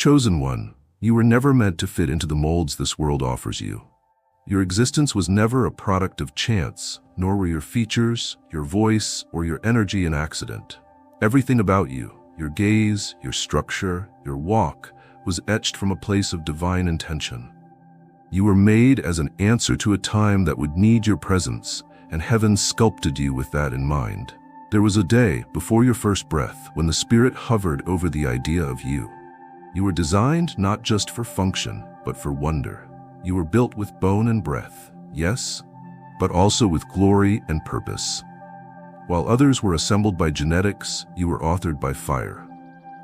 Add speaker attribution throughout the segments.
Speaker 1: Chosen one, you were never meant to fit into the molds this world offers you. Your existence was never a product of chance, nor were your features, your voice, or your energy an accident. Everything about you, your gaze, your structure, your walk, was etched from a place of divine intention. You were made as an answer to a time that would need your presence, and heaven sculpted you with that in mind. There was a day before your first breath when the Spirit hovered over the idea of you. You were designed not just for function, but for wonder. You were built with bone and breath, yes, but also with glory and purpose. While others were assembled by genetics, you were authored by fire.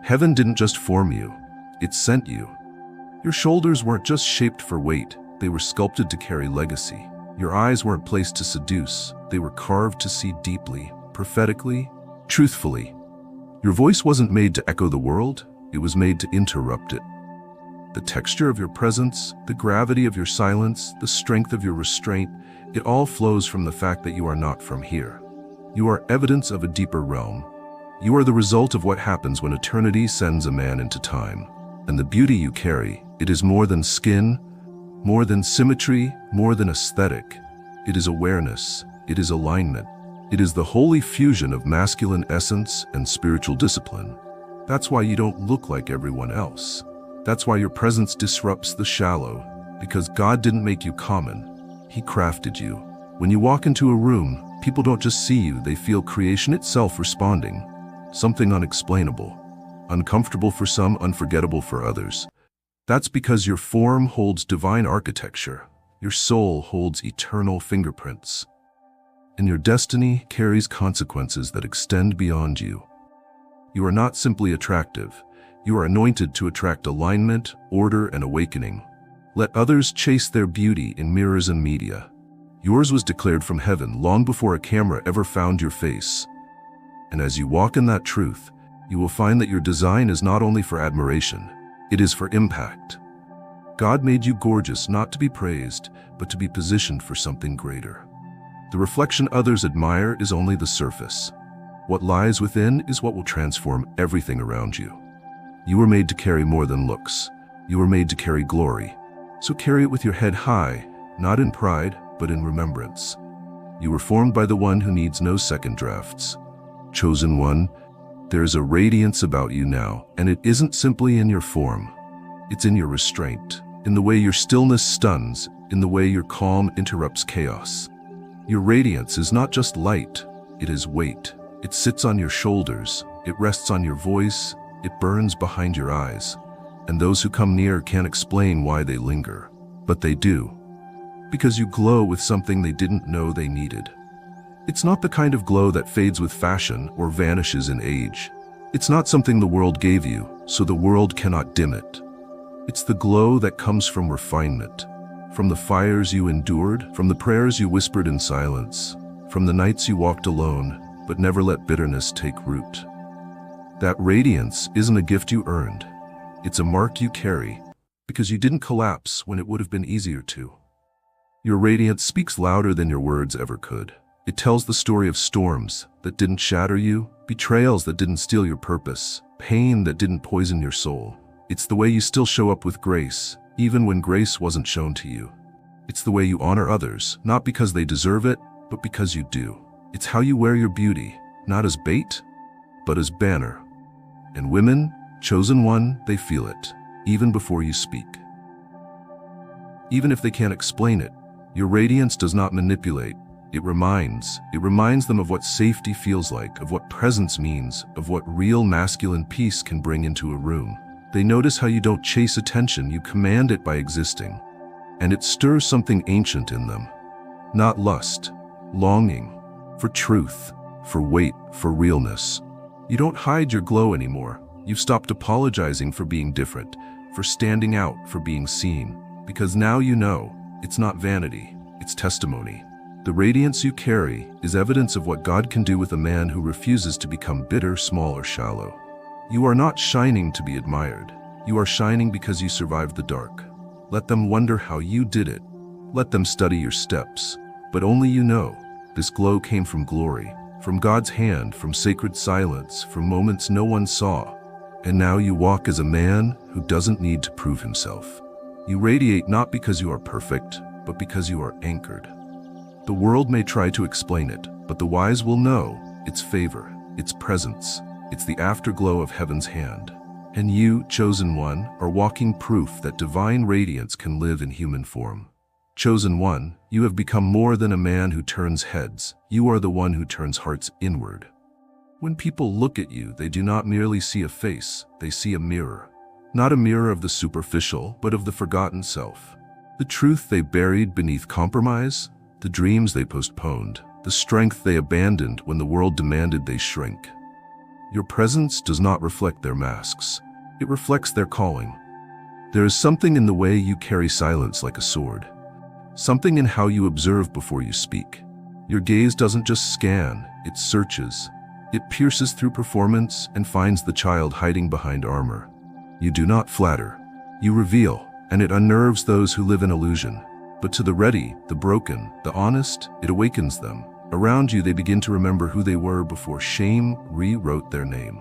Speaker 1: Heaven didn't just form you, it sent you. Your shoulders weren't just shaped for weight, they were sculpted to carry legacy. Your eyes weren't placed to seduce, they were carved to see deeply, prophetically, truthfully. Your voice wasn't made to echo the world, it was made to interrupt it. The texture of your presence, the gravity of your silence, the strength of your restraint, it all flows from the fact that you are not from here. You are evidence of a deeper realm. You are the result of what happens when eternity sends a man into time. And the beauty you carry, it is more than skin, more than symmetry, more than aesthetic. It is awareness, it is alignment. It is the holy fusion of masculine essence and spiritual discipline. That's why you don't look like everyone else. That's why your presence disrupts the shallow, because God didn't make you common. He crafted you. When you walk into a room, people don't just see you, they feel creation itself responding. Something unexplainable. Uncomfortable for some, unforgettable for others. That's because your form holds divine architecture. Your soul holds eternal fingerprints. And your destiny carries consequences that extend beyond you. You are not simply attractive. You are anointed to attract alignment, order, and awakening. Let others chase their beauty in mirrors and media. Yours was declared from heaven long before a camera ever found your face. And as you walk in that truth, you will find that your design is not only for admiration, it is for impact. God made you gorgeous not to be praised, but to be positioned for something greater. The reflection others admire is only the surface. What lies within is what will transform everything around you. You were made to carry more than looks. You were made to carry glory. So carry it with your head high, not in pride, but in remembrance. You were formed by the one who needs no second drafts. Chosen one, there is a radiance about you now, and it isn't simply in your form. It's in your restraint, in the way your stillness stuns, in the way your calm interrupts chaos. Your radiance is not just light, it is weight. It sits on your shoulders, it rests on your voice, it burns behind your eyes. And those who come near can't explain why they linger, but they do. Because you glow with something they didn't know they needed. It's not the kind of glow that fades with fashion or vanishes in age. It's not something the world gave you, so the world cannot dim it. It's the glow that comes from refinement, from the fires you endured, from the prayers you whispered in silence, from the nights you walked alone, but never let bitterness take root. That radiance isn't a gift you earned. It's a mark you carry, because you didn't collapse when it would have been easier to. Your radiance speaks louder than your words ever could. It tells the story of storms that didn't shatter you, betrayals that didn't steal your purpose, pain that didn't poison your soul. It's the way you still show up with grace, even when grace wasn't shown to you. It's the way you honor others, not because they deserve it, but because you do. It's how you wear your beauty, not as bait, but as banner. And women, chosen one, they feel it, even before you speak. Even if they can't explain it, your radiance does not manipulate. It reminds them of what safety feels like, of what presence means, of what real masculine peace can bring into a room. They notice how you don't chase attention, you command it by existing. And it stirs something ancient in them. Not lust, longing, for truth, for weight, for realness. You don't hide your glow anymore. You've stopped apologizing for being different, for standing out, for being seen. Because now you know, it's not vanity, it's testimony. The radiance you carry is evidence of what God can do with a man who refuses to become bitter, small, or shallow. You are not shining to be admired. You are shining because you survived the dark. Let them wonder how you did it. Let them study your steps. But only you know, this glow came from glory, from God's hand, from sacred silence, from moments no one saw. And now you walk as a man who doesn't need to prove himself. You radiate not because you are perfect, but because you are anchored. The world may try to explain it, but the wise will know its favor, its presence, it's the afterglow of heaven's hand. And you, chosen one, are walking proof that divine radiance can live in human form. Chosen one, you have become more than a man who turns heads. You are the one who turns hearts inward. When people look at you, they do not merely see a face, they see a mirror. Not a mirror of the superficial, but of the forgotten self. The truth they buried beneath compromise, the dreams they postponed, the strength they abandoned when the world demanded they shrink. Your presence does not reflect their masks. It reflects their calling. There is something in the way you carry silence like a sword. Something in how you observe before you speak. Your gaze doesn't just scan, it searches. It pierces through performance and finds the child hiding behind armor. You do not flatter. You reveal, and it unnerves those who live in illusion. But to the ready, the broken, the honest, it awakens them. Around you, they begin to remember who they were before shame rewrote their name.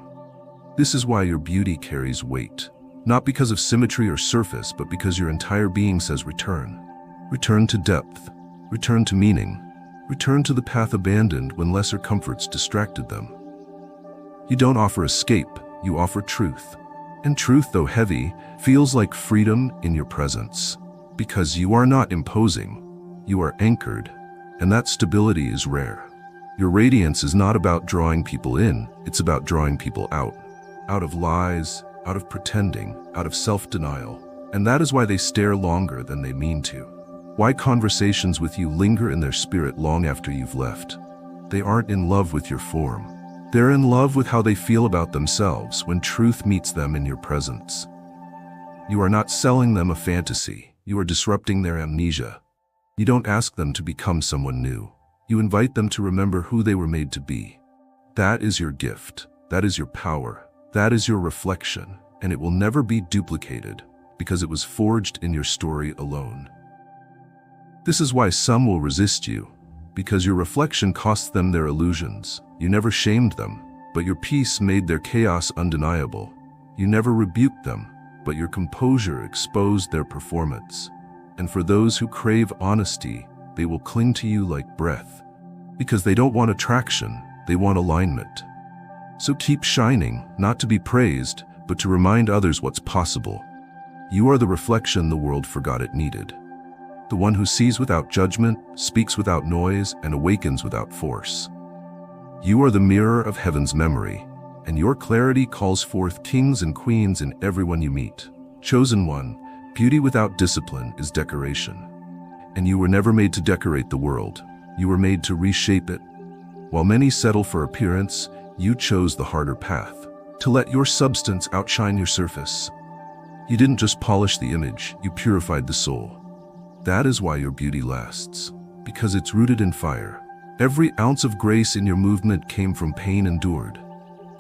Speaker 1: This is why your beauty carries weight. Not because of symmetry or surface, but because your entire being says return. Return to depth. Return to meaning. Return to the path abandoned when lesser comforts distracted them. You don't offer escape, you offer truth. And truth, though heavy, feels like freedom in your presence. Because you are not imposing, you are anchored, and that stability is rare. Your radiance is not about drawing people in, it's about drawing people out. Out of lies, out of pretending, out of self-denial. And that is why they stare longer than they mean to. Why conversations with you linger in their spirit long after you've left. They aren't in love with your form. They're in love with how they feel about themselves when truth meets them in your presence. You are not selling them a fantasy. You are disrupting their amnesia. You don't ask them to become someone new. You invite them to remember who they were made to be. That is your gift. That is your power. That is your reflection, and it will never be duplicated because it was forged in your story alone. This is why some will resist you, because your reflection costs them their illusions. You never shamed them, but your peace made their chaos undeniable. You never rebuked them, but your composure exposed their performance. And for those who crave honesty, they will cling to you like breath, because they don't want attraction, they want alignment. So keep shining, not to be praised, but to remind others what's possible. You are the reflection the world forgot it needed. The one who sees without judgment, speaks without noise, and awakens without force. You are the mirror of heaven's memory, and your clarity calls forth kings and queens in everyone you meet. Chosen one, beauty without discipline is decoration. And you were never made to decorate the world. You were made to reshape it. While many settle for appearance, you chose the harder path, to let your substance outshine your surface. You didn't just polish the image, you purified the soul. That is why your beauty lasts, because it's rooted in fire. Every ounce of grace in your movement came from pain endured.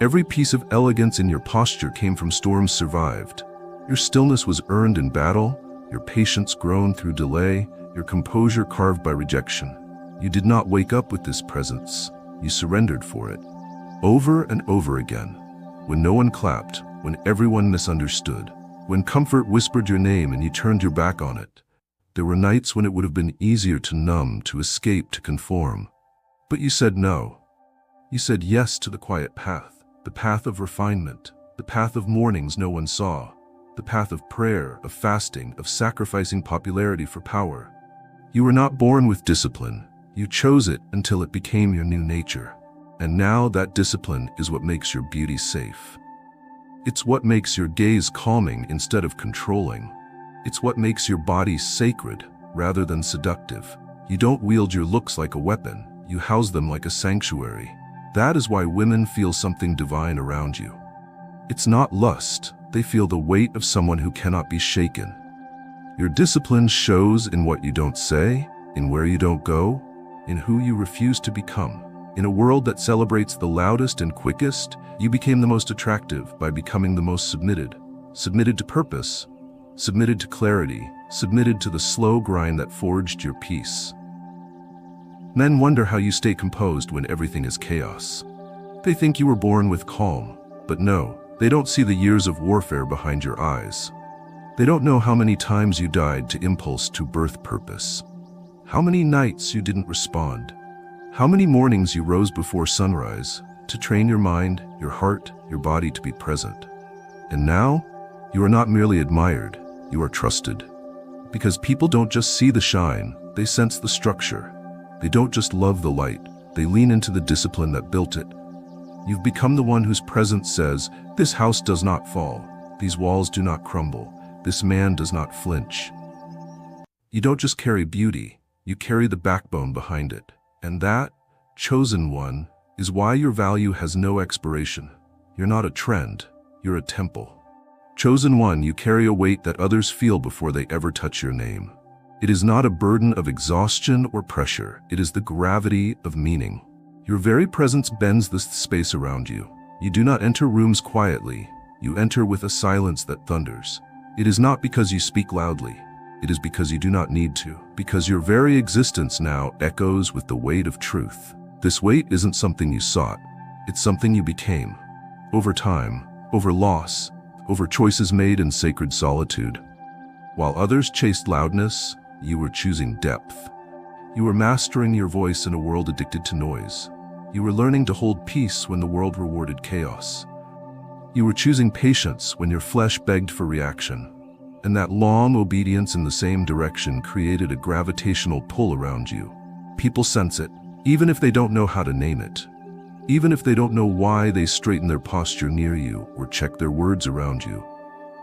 Speaker 1: Every piece of elegance in your posture came from storms survived. Your stillness was earned in battle, your patience grown through delay, your composure carved by rejection. You did not wake up with this presence, you surrendered for it. Over and over again, when no one clapped, when everyone misunderstood, when comfort whispered your name and you turned your back on it. There were nights when it would have been easier to numb, to escape, to conform. But you said no. You said yes to the quiet path, the path of refinement, the path of mornings no one saw, the path of prayer, of fasting, of sacrificing popularity for power. You were not born with discipline. You chose it until it became your new nature. And now that discipline is what makes your beauty safe. It's what makes your gaze calming instead of controlling. It's what makes your body sacred rather than seductive. You don't wield your looks like a weapon. You house them like a sanctuary. That is why women feel something divine around you. It's not lust. They feel the weight of someone who cannot be shaken. Your discipline shows in what you don't say, in where you don't go, in who you refuse to become. In a world that celebrates the loudest and quickest, you became the most attractive by becoming the most submitted. Submitted to purpose, submitted to clarity, submitted to the slow grind that forged your peace. Men wonder how you stay composed when everything is chaos. They think you were born with calm, but no, They don't see the years of warfare behind your eyes. They don't know how many times you died to impulse to birth purpose. How many nights you didn't respond. How many mornings you rose before sunrise to train your mind, your heart, your body to be present. And now, you are not merely admired, you are trusted. Because people don't just see the shine, they sense the structure. They don't just love the light, they lean into the discipline that built it. You've become the one whose presence says, this house does not fall, these walls do not crumble, this man does not flinch. You don't just carry beauty, you carry the backbone behind it. And that, chosen one, is why your value has no expiration. You're not a trend, you're a temple. Chosen one, you carry a weight that others feel before they ever touch your name. It is not a burden of exhaustion or pressure, it is the gravity of meaning. Your very presence bends the space around you. You do not enter rooms quietly, you enter with a silence that thunders. It is not because you speak loudly, it is because you do not need to, because your very existence now echoes with the weight of truth. This weight isn't something you sought, it's something you became. Over time, over loss, over choices made in sacred solitude. While others chased loudness, you were choosing depth. You were mastering your voice in a world addicted to noise. You were learning to hold peace when the world rewarded chaos. You were choosing patience when your flesh begged for reaction. And that long obedience in the same direction created a gravitational pull around you. People sense it, even if they don't know how to name it. Even if they don't know why they straighten their posture near you or check their words around you.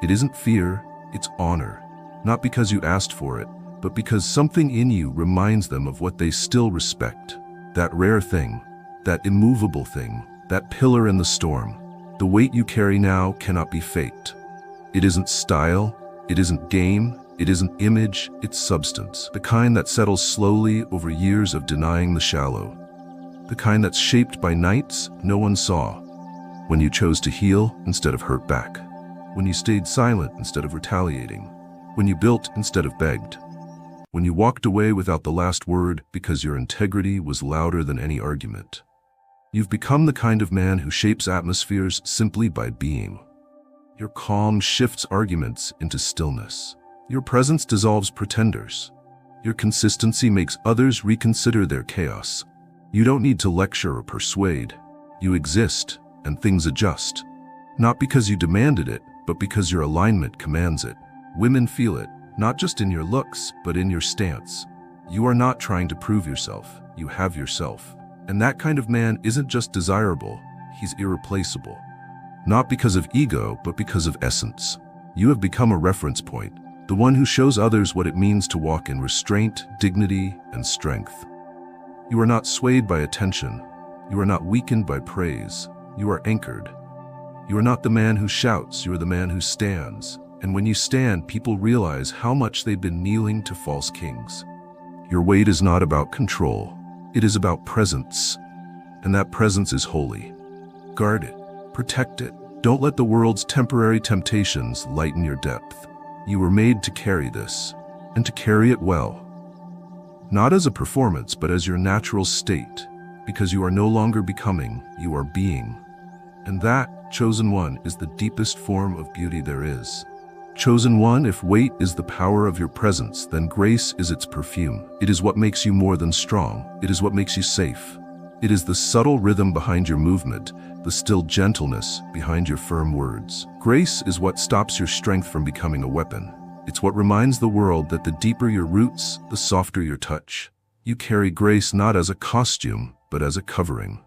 Speaker 1: It isn't fear, it's honor. Not because you asked for it, but because something in you reminds them of what they still respect. That rare thing, that immovable thing, that pillar in the storm. The weight you carry now cannot be faked. It isn't style, it isn't game, it isn't image, it's substance. The kind that settles slowly over years of denying the shallow. The kind that's shaped by nights no one saw. When you chose to heal instead of hurt back. When you stayed silent instead of retaliating. When you built instead of begged. When you walked away without the last word because your integrity was louder than any argument. You've become the kind of man who shapes atmospheres simply by being. Your calm shifts arguments into stillness. Your presence dissolves pretenders. Your consistency makes others reconsider their chaos. You don't need to lecture or persuade. You exist, and things adjust. Not because you demanded it, but because your alignment commands it. Women feel it, not just in your looks, but in your stance. You are not trying to prove yourself, you have yourself. And that kind of man isn't just desirable, he's irreplaceable. Not because of ego, but because of essence. You have become a reference point, the one who shows others what it means to walk in restraint, dignity, and strength. You are not swayed by attention. You are not weakened by praise. You are anchored. You are not the man who shouts, you are the man who stands. And when you stand, people realize how much they've been kneeling to false kings. Your weight is not about control. It is about presence. And that presence is holy. Guard it. Protect it. Don't let the world's temporary temptations lighten your depth. You were made to carry this, and to carry it well. Not as a performance, but as your natural state, because you are no longer becoming, you are being. And that, chosen one, is the deepest form of beauty there is. Chosen one, if weight is the power of your presence, then grace is its perfume. It is what makes you more than strong. It is what makes you safe. It is the subtle rhythm behind your movement, the still gentleness behind your firm words. Grace is what stops your strength from becoming a weapon. It's what reminds the world that the deeper your roots, the softer your touch. You carry grace not as a costume, but as a covering.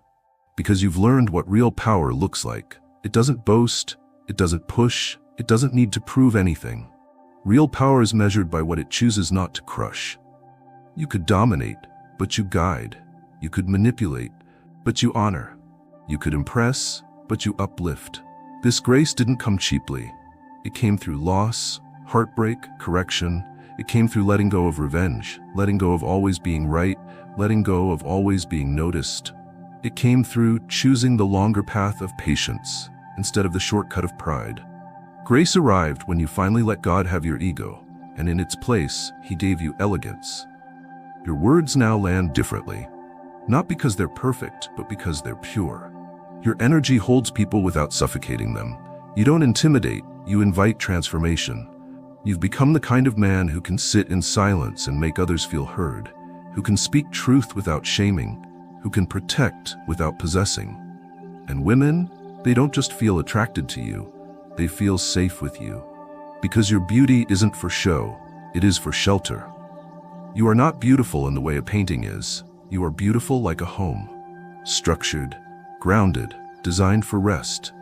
Speaker 1: Because you've learned what real power looks like. It doesn't boast, it doesn't push, it doesn't need to prove anything. Real power is measured by what it chooses not to crush. You could dominate, but you guide. You could manipulate, but you honor. You could impress, but you uplift. This grace didn't come cheaply. It came through loss, heartbreak, correction. It came through letting go of revenge, letting go of always being right, letting go of always being noticed. It came through choosing the longer path of patience instead of the shortcut of pride. Grace arrived when you finally let God have your ego, and in its place, He gave you elegance. Your words now land differently, not because they're perfect, but because they're pure. Your energy holds people without suffocating them. You don't intimidate, you invite transformation. You've become the kind of man who can sit in silence and make others feel heard, who can speak truth without shaming, who can protect without possessing. And women, they don't just feel attracted to you, they feel safe with you. Because your beauty isn't for show, it is for shelter. You are not beautiful in the way a painting is. You are beautiful like a home. Structured, grounded, designed for rest.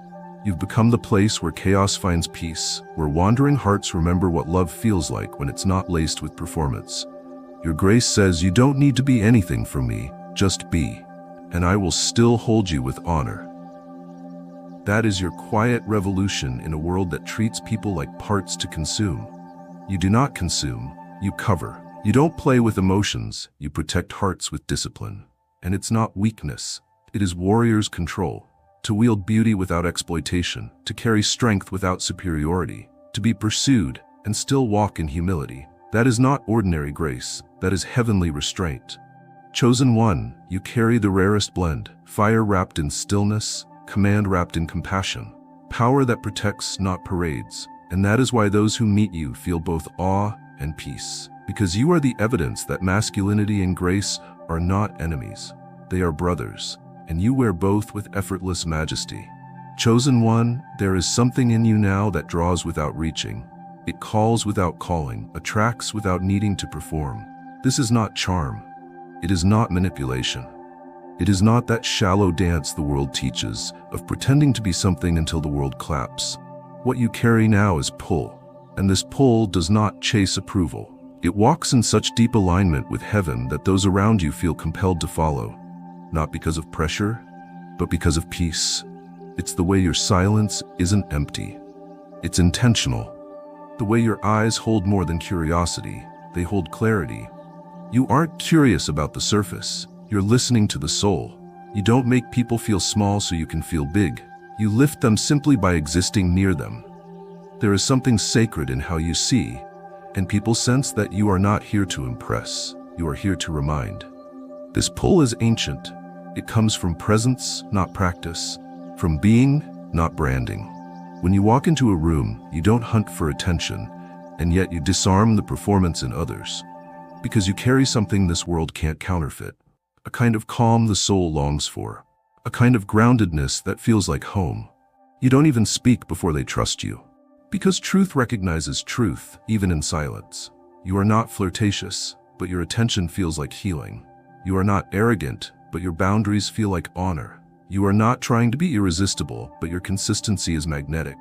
Speaker 1: You've become the place where chaos finds peace, where wandering hearts remember what love feels like when it's not laced with performance. Your grace says you don't need to be anything for me, just be, and I will still hold you with honor. That is your quiet revolution in a world that treats people like parts to consume. You do not consume, you cover. You don't play with emotions, you protect hearts with discipline. And it's not weakness, it is warrior's control. To wield beauty without exploitation, to carry strength without superiority, to be pursued and still walk in humility. That is not ordinary grace, that is heavenly restraint. Chosen one, you carry the rarest blend, fire wrapped in stillness, command wrapped in compassion, power that protects, not parades. And that is why those who meet you feel both awe and peace. Because you are the evidence that masculinity and grace are not enemies. They are brothers, and you wear both with effortless majesty. Chosen one, there is something in you now that draws without reaching. It calls without calling, attracts without needing to perform. This is not charm. It is not manipulation. It is not that shallow dance the world teaches of pretending to be something until the world claps. What you carry now is pull, and this pull does not chase approval. It walks in such deep alignment with heaven that those around you feel compelled to follow, not because of pressure, but because of peace. It's the way your silence isn't empty. It's intentional. The way your eyes hold more than curiosity, they hold clarity. You aren't curious about the surface, you're listening to the soul. You don't make people feel small so you can feel big. You lift them simply by existing near them. There is something sacred in how you see, and people sense that you are not here to impress, you are here to remind. This pull is ancient. It comes from presence, not practice, from being, not branding. When you walk into a room, you don't hunt for attention, and yet you disarm the performance in others. Because you carry something this world can't counterfeit, a kind of calm the soul longs for, a kind of groundedness that feels like home. You don't even speak before they trust you. Because truth recognizes truth, even in silence. You are not flirtatious, but your attention feels like healing. You are not arrogant, but your boundaries feel like honor. You are not trying to be irresistible, but your consistency is magnetic.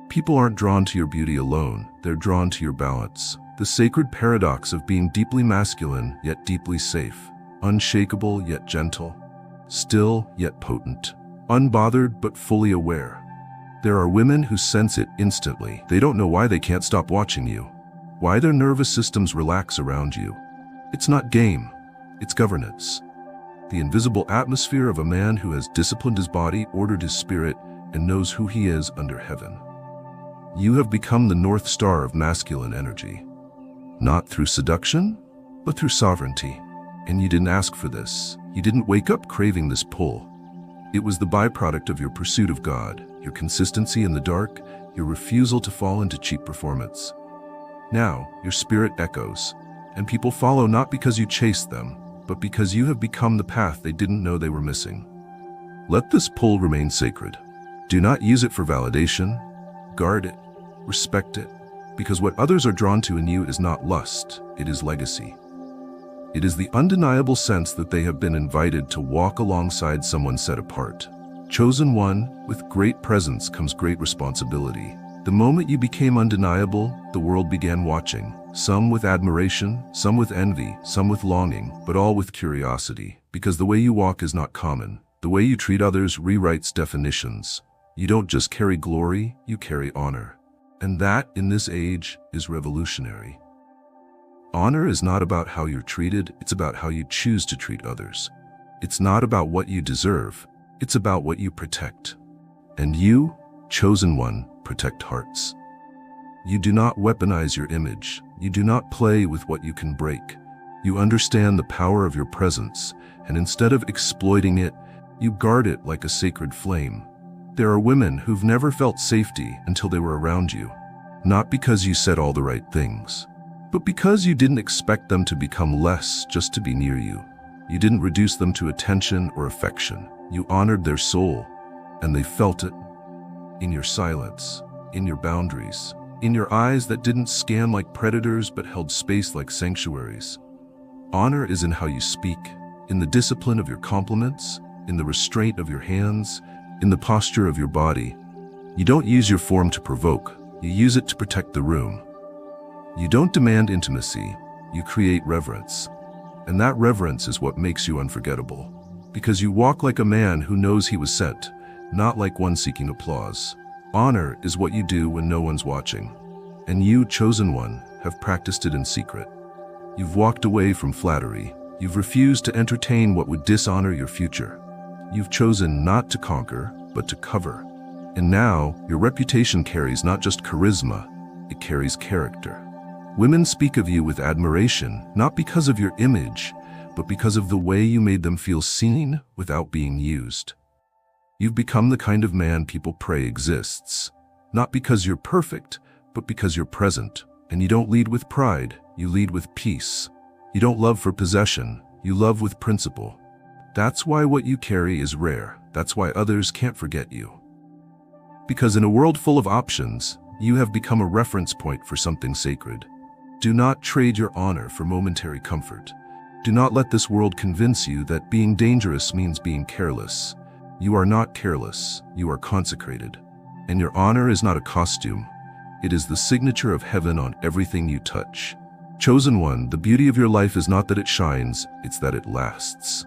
Speaker 1: People aren't drawn to your beauty alone, they're drawn to your balance. The sacred paradox of being deeply masculine, yet deeply safe. Unshakable, yet gentle. Still, yet potent. Unbothered, but fully aware. There are women who sense it instantly. They don't know why they can't stop watching you, why their nervous systems relax around you. It's not game, it's governance. The invisible atmosphere of a man who has disciplined his body, ordered his spirit, and knows who he is under heaven. You have become the North Star of masculine energy. Not through seduction, but through sovereignty. And you didn't ask for this. You didn't wake up craving this pull. It was the byproduct of your pursuit of God, your consistency in the dark, your refusal to fall into cheap performance. Now, your spirit echoes, and people follow not because you chased them, but because you have become the path they didn't know they were missing. Let this pull remain sacred. Do not use it for validation. Guard it, respect it, because what others are drawn to in you is not lust, it is legacy. It is the undeniable sense that they have been invited to walk alongside someone set apart. Chosen one, with great presence comes great responsibility. The moment you became undeniable, the world began watching. Some with admiration, some with envy, some with longing, but all with curiosity. Because the way you walk is not common. The way you treat others rewrites definitions. You don't just carry glory, you carry honor. And that, in this age, is revolutionary. Honor is not about how you're treated, it's about how you choose to treat others. It's not about what you deserve, it's about what you protect. And you, chosen one, protect hearts. You do not weaponize your image. You do not play with what you can break. You understand the power of your presence, and instead of exploiting it, you guard it like a sacred flame. There are women who've never felt safety until they were around you. Not because you said all the right things, but because you didn't expect them to become less just to be near you. You didn't reduce them to attention or affection. You honored their soul, and they felt it. In your silence, in your boundaries, in your eyes that didn't scan like predators but held space like sanctuaries. Honor is in how you speak, in the discipline of your compliments, in the restraint of your hands, in the posture of your body. You don't use your form to provoke, you use it to protect the room. You don't demand intimacy, you create reverence. And that reverence is what makes you unforgettable. Because you walk like a man who knows he was sent, not like one seeking applause. Honor is what you do when no one's watching. And you, chosen one, have practiced it in secret. You've walked away from flattery. You've refused to entertain what would dishonor your future. You've chosen not to conquer, but to cover. And now, your reputation carries not just charisma, it carries character. Women speak of you with admiration, not because of your image, but because of the way you made them feel seen without being used. You've become the kind of man people pray exists, not because you're perfect, but because you're present. And you don't lead with pride, you lead with peace. You don't love for possession, you love with principle. That's why what you carry is rare. That's why others can't forget you. Because in a world full of options, you have become a reference point for something sacred. Do not trade your honor for momentary comfort. Do not let this world convince you that being dangerous means being careless. You are not careless, you are consecrated. And your honor is not a costume. It is the signature of heaven on everything you touch. Chosen one, the beauty of your life is not that it shines, it's that it lasts.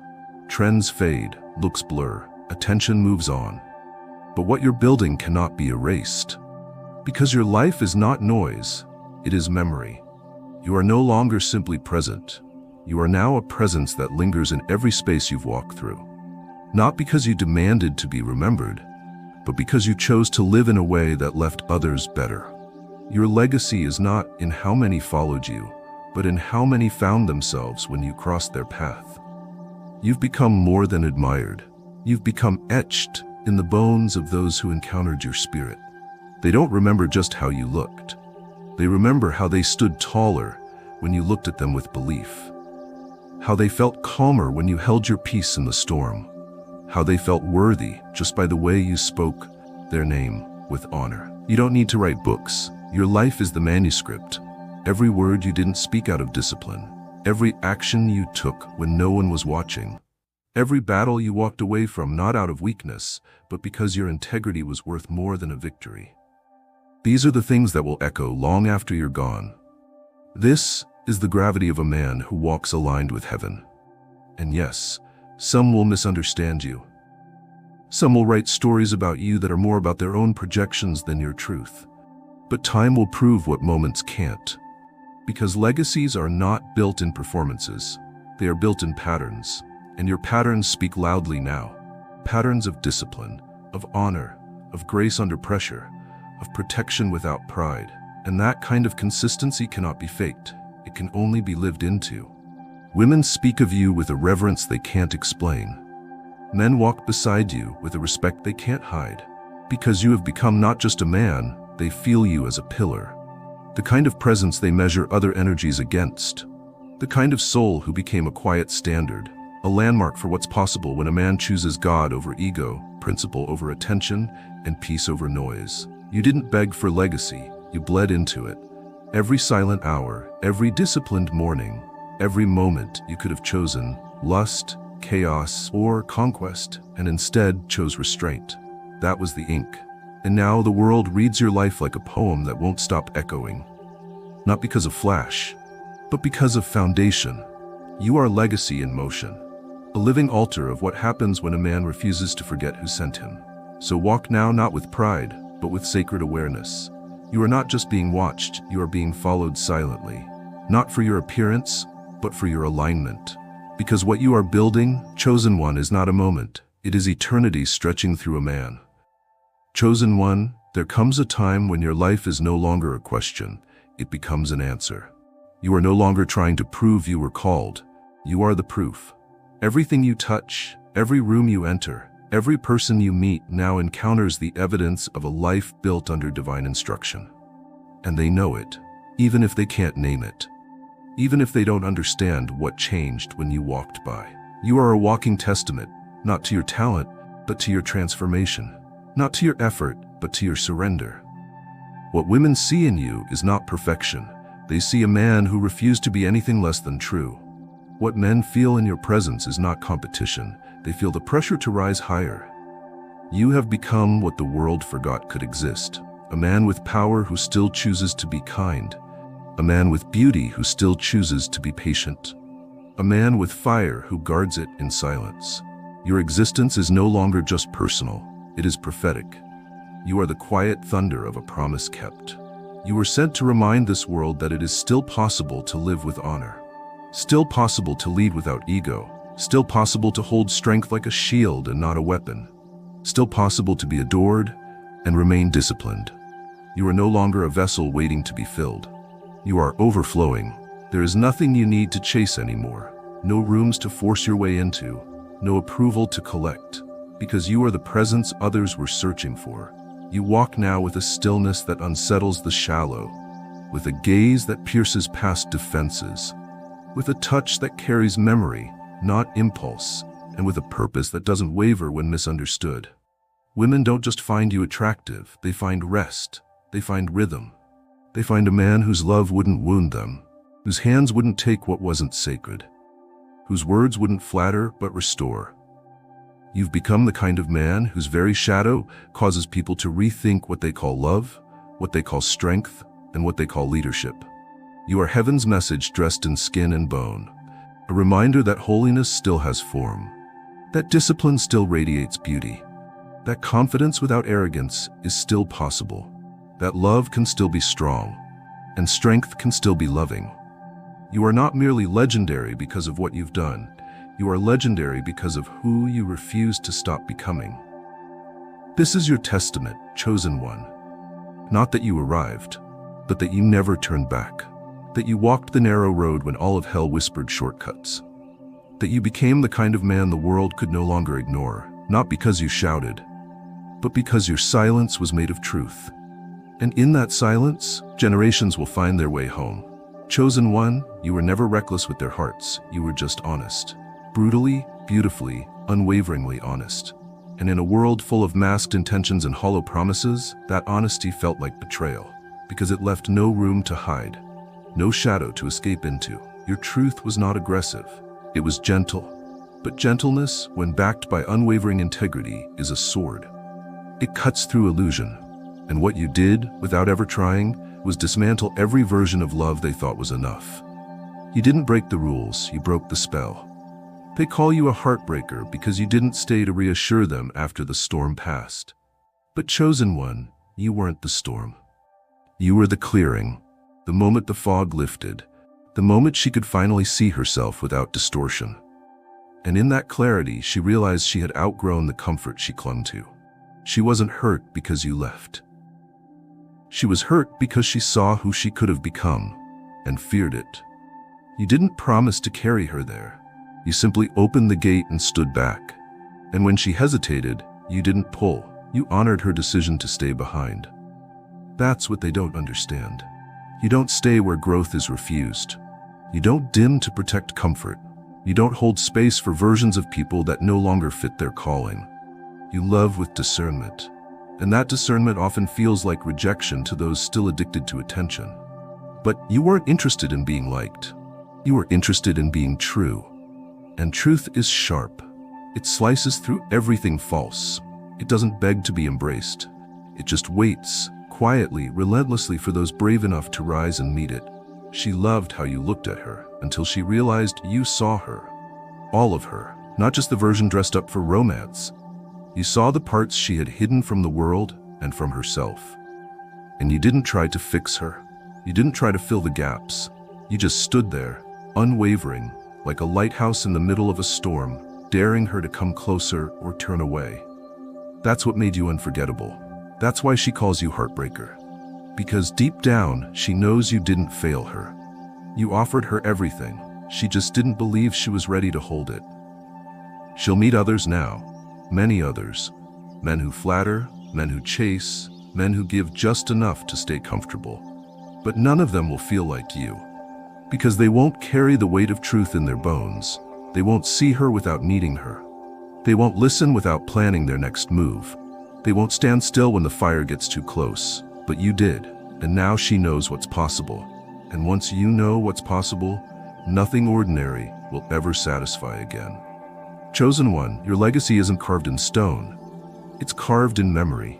Speaker 1: Trends fade, looks blur, attention moves on. But what you're building cannot be erased. Because your life is not noise, it is memory. You are no longer simply present. You are now a presence that lingers in every space you've walked through. Not because you demanded to be remembered, but because you chose to live in a way that left others better. Your legacy is not in how many followed you, but in how many found themselves when you crossed their path. You've become more than admired. You've become etched in the bones of those who encountered your spirit. They don't remember just how you looked. They remember how they stood taller when you looked at them with belief. How they felt calmer when you held your peace in the storm. How they felt worthy just by the way you spoke their name with honor. You don't need to write books. Your life is the manuscript. Every word you didn't speak out of discipline. Every action you took when no one was watching. Every battle you walked away from not out of weakness, but because your integrity was worth more than a victory. These are the things that will echo long after you're gone. This is the gravity of a man who walks aligned with heaven. And yes, some will misunderstand you. Some will write stories about you that are more about their own projections than your truth. But time will prove what moments can't. Because legacies are not built in performances. They are built in patterns. And your patterns speak loudly now. Patterns of discipline, of honor, of grace under pressure, of protection without pride. And that kind of consistency cannot be faked. It can only be lived into. Women speak of you with a reverence they can't explain. Men walk beside you with a respect they can't hide. Because you have become not just a man, they feel you as a pillar. The kind of presence they measure other energies against. The kind of soul who became a quiet standard, a landmark for what's possible when a man chooses God over ego, principle over attention, and peace over noise. You didn't beg for legacy, you bled into it. Every silent hour, every disciplined morning, every moment you could have chosen lust, chaos, or conquest, and instead chose restraint. That was the ink. And now the world reads your life like a poem that won't stop echoing. Not because of flash, but because of foundation. You are legacy in motion. A living altar of what happens when a man refuses to forget who sent him. So walk now not with pride, but with sacred awareness. You are not just being watched, you are being followed silently. Not for your appearance, but for your alignment. Because what you are building, chosen one, is not a moment. It is eternity stretching through a man. Chosen one, there comes a time when your life is no longer a question, it becomes an answer. You are no longer trying to prove you were called. You are the proof. Everything you touch, every room you enter, Every person you meet now encounters the evidence of a life built under divine instruction. And they know it, even if they can't name it. Even if they don't understand what changed when you walked by. You are a walking testament, not to your talent, but to your transformation. Not to your effort, but to your surrender. What women see in you is not perfection. They see a man who refused to be anything less than true. What men feel in your presence is not competition. They feel the pressure to rise higher. You have become what the world forgot could exist. A man with power who still chooses to be kind. A man with beauty who still chooses to be patient. A man with fire who guards it in silence. Your existence is no longer just personal. It is prophetic. You are the quiet thunder of a promise kept. You were sent to remind this world that it is still possible to live with honor. Still possible to lead without ego. Still possible to hold strength like a shield and not a weapon. Still possible to be adored and remain disciplined. You are no longer a vessel waiting to be filled. You are overflowing. There is nothing you need to chase anymore. No rooms to force your way into. No approval to collect. Because you are the presence others were searching for. You walk now with a stillness that unsettles the shallow. With a gaze that pierces past defenses. With a touch that carries memory, not impulse, and with a purpose that doesn't waver when misunderstood. Women don't just find you attractive, they find rest, they find rhythm. They find a man whose love wouldn't wound them, whose hands wouldn't take what wasn't sacred, whose words wouldn't flatter but restore. You've become the kind of man whose very shadow causes people to rethink what they call love, what they call strength, and what they call leadership. You are heaven's message dressed in skin and bone, a reminder that holiness still has form, that discipline still radiates beauty, that confidence without arrogance is still possible, that love can still be strong, and strength can still be loving. You are not merely legendary because of what you've done. You are legendary because of who you refuse to stop becoming. This is your testament, chosen one. Not that you arrived, but that you never turned back. That you walked the narrow road when all of hell whispered shortcuts. That you became the kind of man the world could no longer ignore, not because you shouted, but because your silence was made of truth. And in that silence, generations will find their way home. Chosen one, you were never reckless with their hearts, you were just honest. Brutally, beautifully, unwaveringly honest. And in a world full of masked intentions and hollow promises, that honesty felt like betrayal, because it left no room to hide, no shadow to escape into. Your truth was not aggressive, it was gentle. But gentleness, when backed by unwavering integrity, is a sword. It cuts through illusion. And what you did, without ever trying, was dismantle every version of love they thought was enough. You didn't break the rules, you broke the spell. They call you a heartbreaker because you didn't stay to reassure them after the storm passed. But chosen one, you weren't the storm. You were the clearing, the moment the fog lifted, the moment she could finally see herself without distortion. And in that clarity, she realized she had outgrown the comfort she clung to. She wasn't hurt because you left. She was hurt because she saw who she could have become, and feared it. You didn't promise to carry her there. You simply opened the gate and stood back. And when she hesitated, you didn't pull. You honored her decision to stay behind. That's what they don't understand. You don't stay where growth is refused. You don't dim to protect comfort. You don't hold space for versions of people that no longer fit their calling. You love with discernment. And that discernment often feels like rejection to those still addicted to attention. But you weren't interested in being liked. You were interested in being true. And truth is sharp. It slices through everything false. It doesn't beg to be embraced. It just waits, quietly, relentlessly for those brave enough to rise and meet it. She loved how you looked at her until she realized you saw her. All of her, not just the version dressed up for romance. You saw the parts she had hidden from the world and from herself. And you didn't try to fix her. You didn't try to fill the gaps. You just stood there, unwavering, like a lighthouse in the middle of a storm, daring her to come closer or turn away. That's what made you unforgettable. That's why she calls you Heartbreaker. Because deep down, she knows you didn't fail her. You offered her everything. She just didn't believe she was ready to hold it. She'll meet others now. many others. Men who flatter, men who chase, men who give just enough to stay comfortable. But none of them will feel like you. Because they won't carry the weight of truth in their bones. They won't see her without needing her. They won't listen without planning their next move. They won't stand still when the fire gets too close. But you did, and now she knows what's possible. And once you know what's possible, nothing ordinary will ever satisfy again. Chosen one, your legacy isn't carved in stone. It's carved in memory.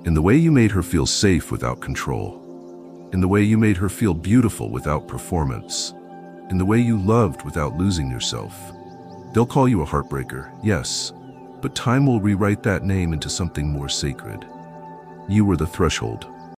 Speaker 1: In the way you made her feel safe without control. In the way you made her feel beautiful without performance. In the way you loved without losing yourself. They'll call you a heartbreaker, yes, but time will rewrite that name into something more sacred. You were the threshold.